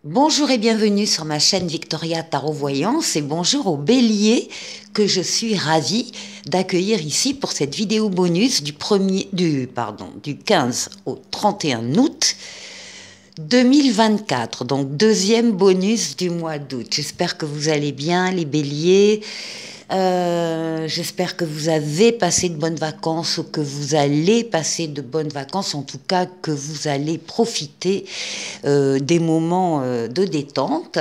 Bonjour et bienvenue sur ma chaîne Victoria Tarot Voyance et bonjour aux béliers que je suis ravie d'accueillir ici pour cette vidéo bonus du 15 au 31 août 2024, donc deuxième bonus du mois d'août. J'espère que vous allez bien les béliers. J'espère que vous avez passé de bonnes vacances ou que vous allez passer de bonnes vacances, en tout cas que vous allez profiter des moments de détente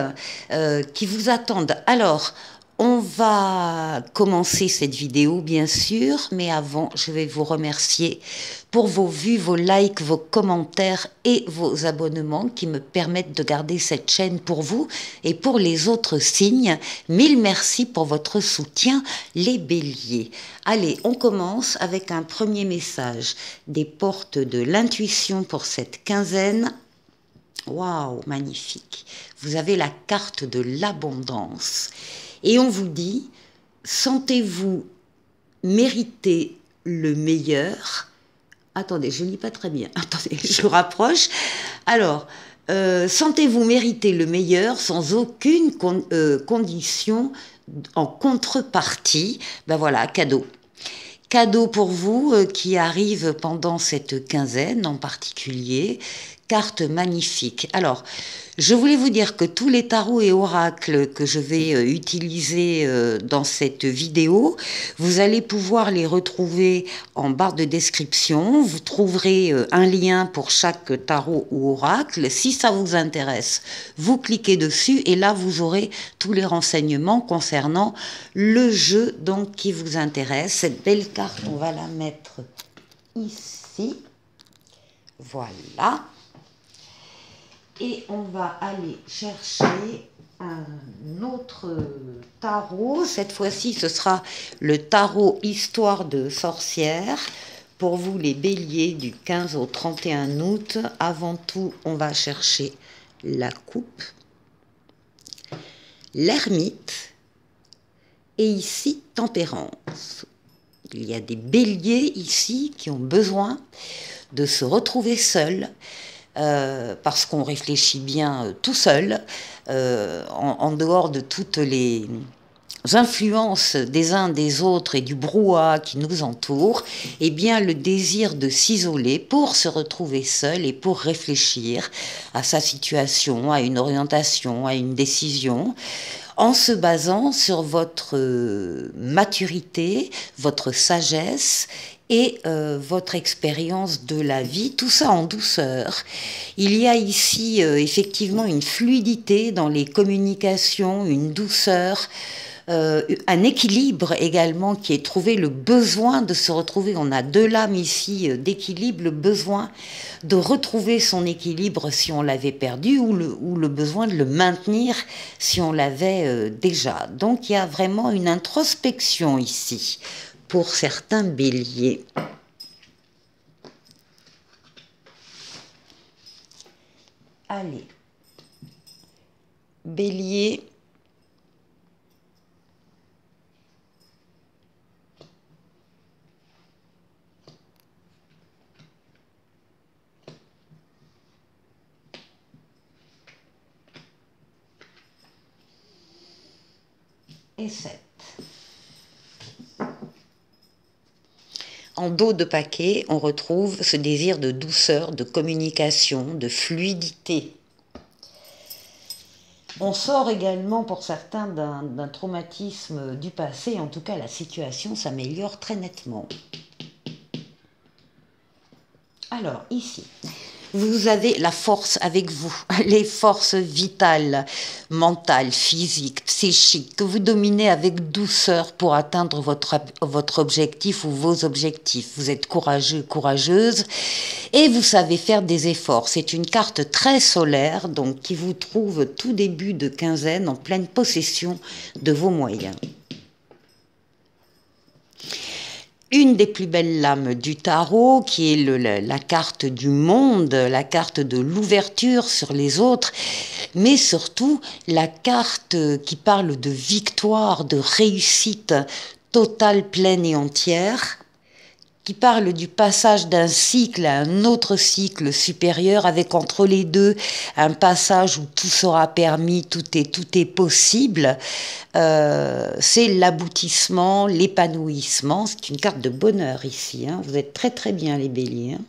qui vous attendent. Alors, on va commencer cette vidéo, bien sûr, mais avant, je vais vous remercier pour vos vues, vos likes, vos commentaires et vos abonnements qui me permettent de garder cette chaîne pour vous et pour les autres signes. Mille merci pour votre soutien, les béliers. Allez, on commence avec un premier message des portes de l'intuition pour cette quinzaine. Waouh, magnifique. Vous avez la carte de l'abondance. Et on vous dit, sentez-vous mériter le meilleur. Attendez, je ne lis pas très bien. Attendez, je rapproche. Alors, sentez-vous mériter le meilleur sans aucune condition en contrepartie. Ben voilà, cadeau. Cadeau pour vous qui arrive pendant cette quinzaine en particulier. Carte magnifique. Alors, je voulais vous dire que tous les tarots et oracles que je vais utiliser dans cette vidéo, vous allez pouvoir les retrouver en barre de description. Vous trouverez un lien pour chaque tarot ou oracle. Si ça vous intéresse, vous cliquez dessus et là, vous aurez tous les renseignements concernant le jeu donc, qui vous intéresse. Cette belle carte, on va la mettre ici. Voilà. Et on va aller chercher un autre tarot. Cette fois-ci, ce sera le tarot Histoire de sorcière. Pour vous, les béliers, du 15 au 31 août. Avant tout, on va chercher la coupe, l'ermite et ici, tempérance. Il y a des béliers ici qui ont besoin de se retrouver seuls. Parce qu'on réfléchit bien tout seul, en dehors de toutes les influences des uns des autres et du brouhaha qui nous entoure, eh bien le désir de s'isoler pour se retrouver seul et pour réfléchir à sa situation, à une orientation, à une décision, en se basant sur votre maturité, votre sagesse et votre expérience de la vie, tout ça en douceur. Il y a ici effectivement une fluidité dans les communications, une douceur, un équilibre également qui est trouvé, le besoin de se retrouver. On a deux lames ici d'équilibre, le besoin de retrouver son équilibre si on l'avait perdu ou le besoin de le maintenir si on l'avait déjà. Donc il y a vraiment une introspection ici pour certains béliers. Allez, bélier. Et 7. En dos de paquet, on retrouve ce désir de douceur, de communication, de fluidité. On sort également pour certains d'un traumatisme du passé, en tout cas la situation s'améliore très nettement. Alors ici, vous avez la force avec vous, les forces vitales, mentales, physiques, psychiques, que vous dominez avec douceur pour atteindre votre objectif ou vos objectifs. Vous êtes courageux, courageuse, et vous savez faire des efforts. C'est une carte très solaire, donc qui vous trouve tout début de quinzaine en pleine possession de vos moyens. Une des plus belles lames du tarot, qui est la carte du monde, la carte de l'ouverture sur les autres, mais surtout la carte qui parle de victoire, de réussite totale, pleine et entière, qui parle du passage d'un cycle à un autre cycle supérieur, avec entre les deux un passage où tout sera permis, tout est possible. C'est l'aboutissement, l'épanouissement. C'est une carte de bonheur ici, hein. Vous êtes très très bien les béliers, hein.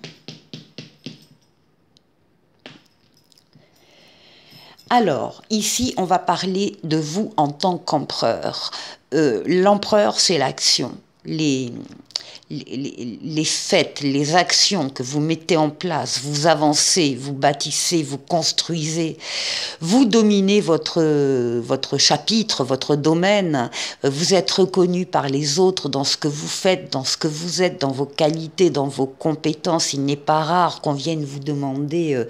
Alors, ici, on va parler de vous en tant qu'empereur. L'empereur, c'est l'action. Les faits, les actions que vous mettez en place, vous avancez, vous bâtissez, vous construisez, vous dominez votre chapitre, votre domaine, vous êtes reconnu par les autres dans ce que vous faites, dans ce que vous êtes, dans vos qualités, dans vos compétences. Il n'est pas rare qu'on vienne vous demander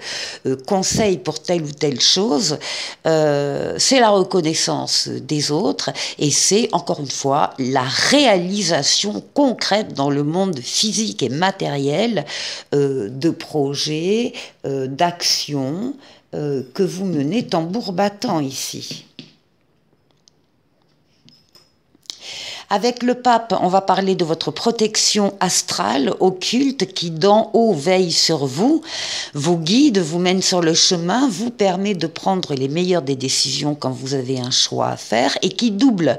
conseil pour telle ou telle chose. C'est la reconnaissance des autres et c'est, encore une fois, la réalisation concrète dans le monde physique et matériel de projets, d'actions que vous menez tambour battant ici. Avec le pape, on va parler de votre protection astrale, occulte, qui d'en haut veille sur vous, vous guide, vous mène sur le chemin, vous permet de prendre les meilleures des décisions quand vous avez un choix à faire, et qui double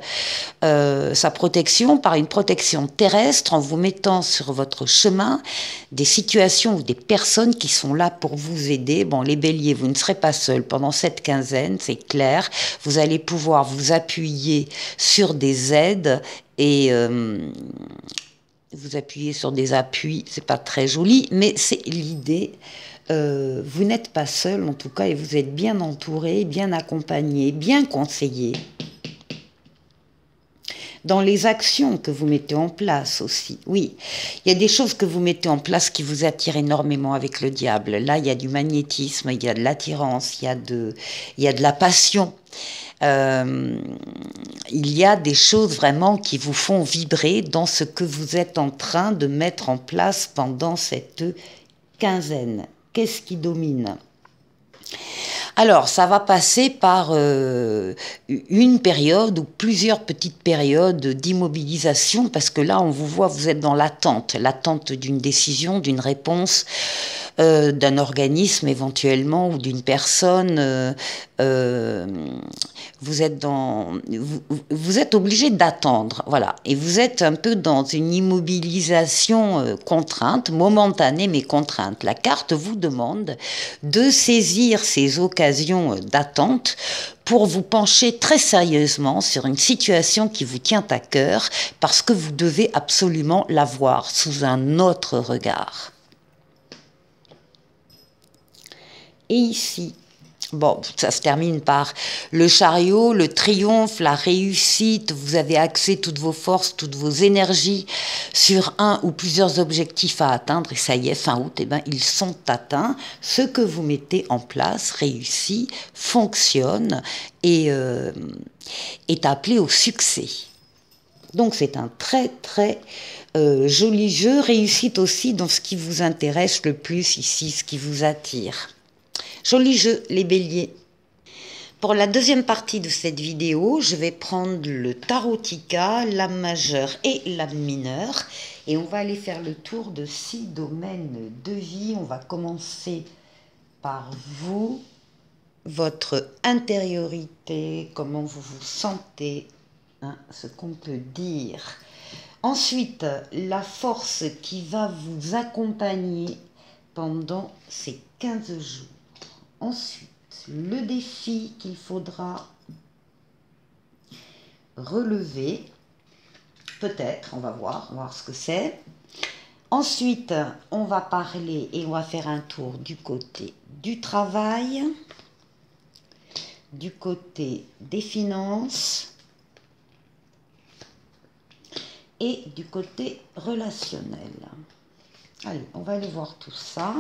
sa protection par une protection terrestre en vous mettant sur votre chemin des situations ou des personnes qui sont là pour vous aider. Bon, les béliers, vous ne serez pas seuls pendant cette quinzaine, c'est clair. Vous allez pouvoir vous appuyer sur des aides et vous appuyer sur des appuis, c'est pas très joli, mais c'est l'idée. Vous n'êtes pas seul en tout cas et vous êtes bien entouré, bien accompagné, bien conseillé dans les actions que vous mettez en place aussi. Oui, il y a des choses que vous mettez en place qui vous attirent énormément avec le diable. Là, il y a du magnétisme, il y a de l'attirance, il y a de la passion. Il y a des choses vraiment qui vous font vibrer dans ce que vous êtes en train de mettre en place pendant cette quinzaine. Qu'est-ce qui domine ? Alors, ça va passer par une période ou plusieurs petites périodes d'immobilisation, parce que là, on vous voit, vous êtes dans l'attente d'une décision, d'une réponse, d'un organisme éventuellement ou d'une personne. Vous êtes obligé d'attendre, voilà, et vous êtes un peu dans une immobilisation contrainte, momentanée mais contrainte. La carte vous demande de saisir ces occasions d'attente pour vous pencher très sérieusement sur une situation qui vous tient à cœur, parce que vous devez absolument la voir sous un autre regard. Et ici, bon, ça se termine par le chariot, le triomphe, la réussite. Vous avez axé toutes vos forces, toutes vos énergies sur un ou plusieurs objectifs à atteindre. Et ça y est, fin août, eh ben, ils sont atteints. Ce que vous mettez en place réussit, fonctionne et est appelé au succès. Donc c'est un très très joli jeu. Réussite aussi dans ce qui vous intéresse le plus ici, ce qui vous attire. Joli jeu, les béliers. Pour la deuxième partie de cette vidéo, je vais prendre le tarotica, l'âme majeure et l'âme mineure. Et on va aller faire le tour de 6 domaines de vie. On va commencer par vous, votre intériorité, comment vous vous sentez, hein, ce qu'on peut dire. Ensuite, la force qui va vous accompagner pendant ces 15 jours. Ensuite, le défi qu'il faudra relever, peut-être, on va voir ce que c'est. Ensuite, on va parler et on va faire un tour du côté du travail, du côté des finances et du côté relationnel. Allez, on va aller voir tout ça.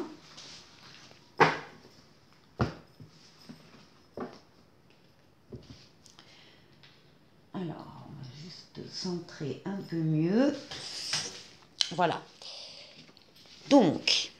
Alors, on va juste centrer un peu mieux. Voilà. Donc,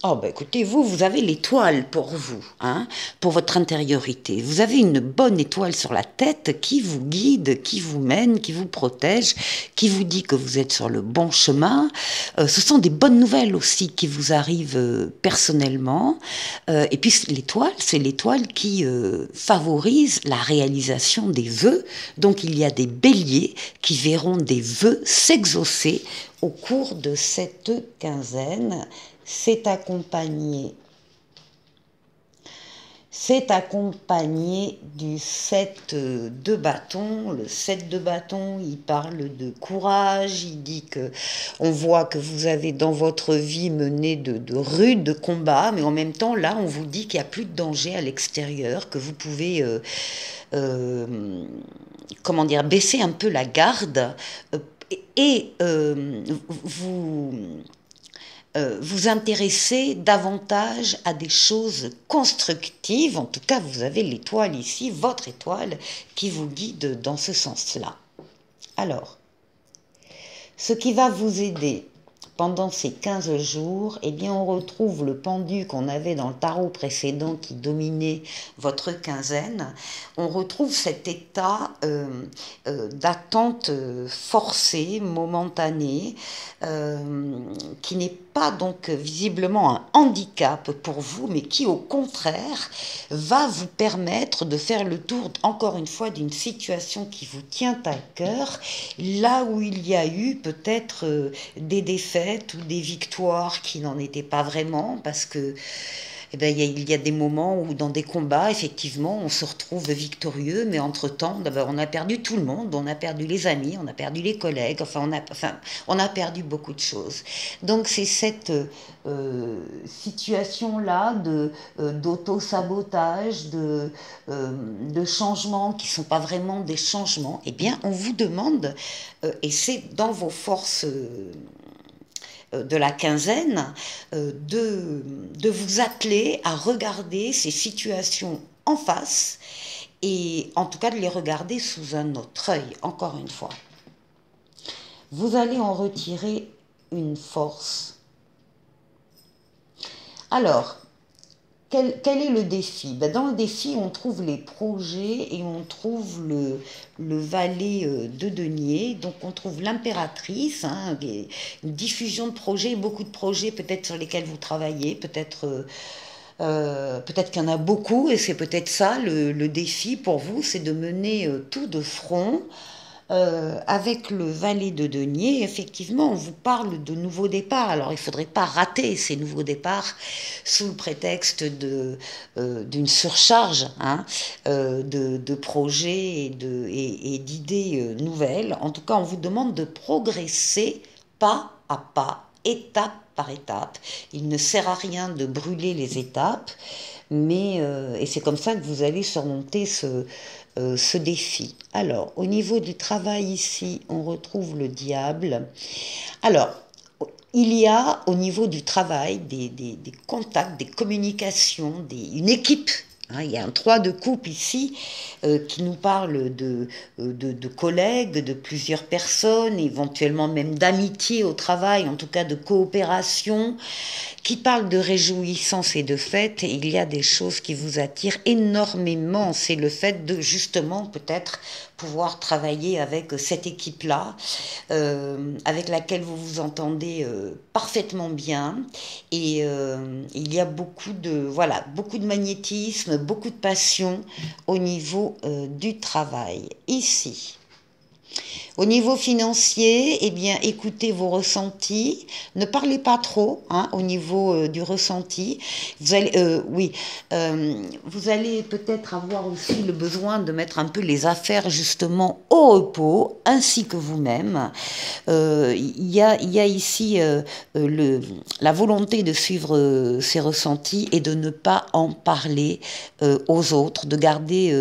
Oh, bah écoutez, vous avez l'étoile pour vous, hein, pour votre intériorité. Vous avez une bonne étoile sur la tête qui vous guide, qui vous mène, qui vous protège, qui vous dit que vous êtes sur le bon chemin. Ce sont des bonnes nouvelles aussi qui vous arrivent personnellement. Et puis l'étoile, c'est l'étoile qui favorise la réalisation des vœux. Donc il y a des béliers qui verront des vœux s'exaucer au cours de cette quinzaine. C'est accompagné du 7 de bâton. Le 7 de bâton, il parle de courage, il dit que on voit que vous avez dans votre vie mené de rudes combats, mais en même temps, là, on vous dit qu'il n'y a plus de danger à l'extérieur, que vous pouvez comment dire, baisser un peu la garde et vous intéresser davantage à des choses constructives. En tout cas, vous avez l'étoile ici, votre étoile, qui vous guide dans ce sens-là. Alors, ce qui va vous aider pendant ces 15 jours, eh bien, on retrouve le pendu qu'on avait dans le tarot précédent qui dominait votre quinzaine. On retrouve cet état d'attente forcée, momentanée, qui n'est pas donc visiblement un handicap pour vous, mais qui au contraire va vous permettre de faire le tour, encore une fois, d'une situation qui vous tient à cœur, là où il y a eu peut-être des défaites ou des victoires qui n'en étaient pas vraiment, parce que eh ben, il y a des moments où dans des combats, effectivement, on se retrouve victorieux, mais entre-temps, on a perdu tout le monde, on a perdu les amis, on a perdu les collègues, on a perdu beaucoup de choses. Donc c'est cette situation-là d'auto-sabotage, de changements qui ne sont pas vraiment des changements, eh bien, on vous demande, et c'est dans vos forces de la quinzaine, de vous atteler à regarder ces situations en face et en tout cas de les regarder sous un autre œil, encore une fois. Vous allez en retirer une force. Alors, quel est le défi? Dans le défi, on trouve les projets et on trouve le valet de denier. Donc, on trouve l'impératrice, hein, une diffusion de projets, beaucoup de projets peut-être sur lesquels vous travaillez, peut-être qu'il y en a beaucoup et c'est peut-être ça le défi pour vous, c'est de mener tout de front. Avec le valet de denier, effectivement, on vous parle de nouveaux départs. Alors, il ne faudrait pas rater ces nouveaux départs sous le prétexte d'une surcharge, hein, de projets et d'idées nouvelles. En tout cas, on vous demande de progresser pas à pas, étape par étape. Il ne sert à rien de brûler les étapes, mais et c'est comme ça que vous allez surmonter ce défi. Alors, au niveau du travail ici, on retrouve le diable. Alors, il y a au niveau du travail des contacts, des communications, une équipe. Hein, il y a un 3 de coupe ici qui nous parle de collègues, de plusieurs personnes, éventuellement même d'amitié au travail, en tout cas de coopération, qui parle de réjouissance et de fête. Et il y a des choses qui vous attirent énormément. C'est le fait de justement peut-être pouvoir travailler avec cette équipe-là, avec laquelle vous vous entendez parfaitement bien. Et il y a beaucoup de magnétisme, beaucoup de passion au niveau du travail. Ici. Au niveau financier, eh bien, écoutez vos ressentis, ne parlez pas trop, hein, au niveau du ressenti. Vous allez, vous allez peut-être avoir aussi le besoin de mettre un peu les affaires justement au repos, ainsi que vous-même. Il y a ici la volonté de suivre ses ressentis et de ne pas en parler aux autres, de garder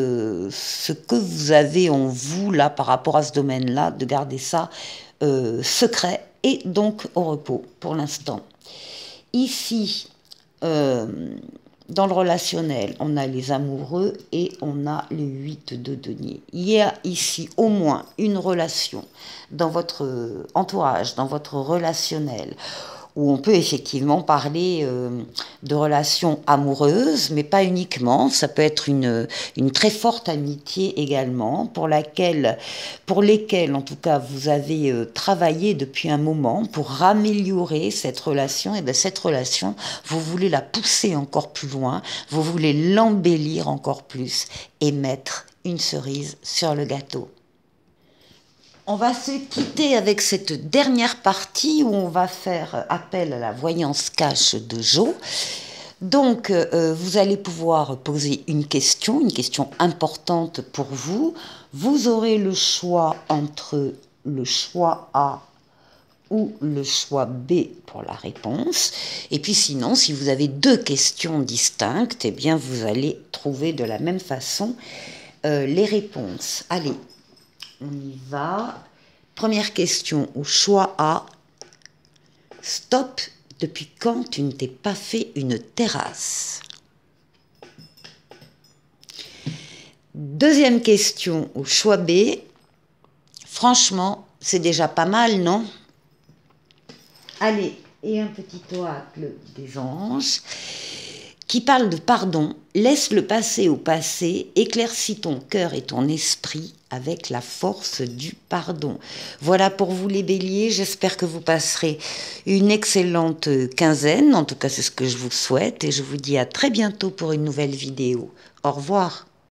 ce que vous avez en vous là par rapport à ce domaine-là, de garder ça secret et donc au repos pour l'instant. Ici, dans le relationnel, on a les amoureux et on a le 8 de denier. Il y a ici au moins une relation dans votre entourage, dans votre relationnel, où on peut effectivement parler de relations amoureuses, mais pas uniquement. Ça peut être une très forte amitié également, pour lesquelles en tout cas vous avez travaillé depuis un moment pour améliorer cette relation. Et bien cette relation, vous voulez la pousser encore plus loin, vous voulez l'embellir encore plus et mettre une cerise sur le gâteau. On va se quitter avec cette dernière partie où on va faire appel à la voyance cache de Jo. Donc, vous allez pouvoir poser une question importante pour vous. Vous aurez le choix entre le choix A ou le choix B pour la réponse. Et puis sinon, si vous avez deux questions distinctes, eh bien, vous allez trouver de la même façon les réponses. Allez, on y va. Première question, au choix A. Stop, depuis quand tu ne t'es pas fait une terrasse? Deuxième question, au choix B. Franchement, c'est déjà pas mal, non? Allez, et un petit oracle des anges qui parle de pardon. Laisse-le passer au passé, éclaircis ton cœur et ton esprit avec la force du pardon. Voilà pour vous les béliers, j'espère que vous passerez une excellente quinzaine, en tout cas c'est ce que je vous souhaite, et je vous dis à très bientôt pour une nouvelle vidéo. Au revoir.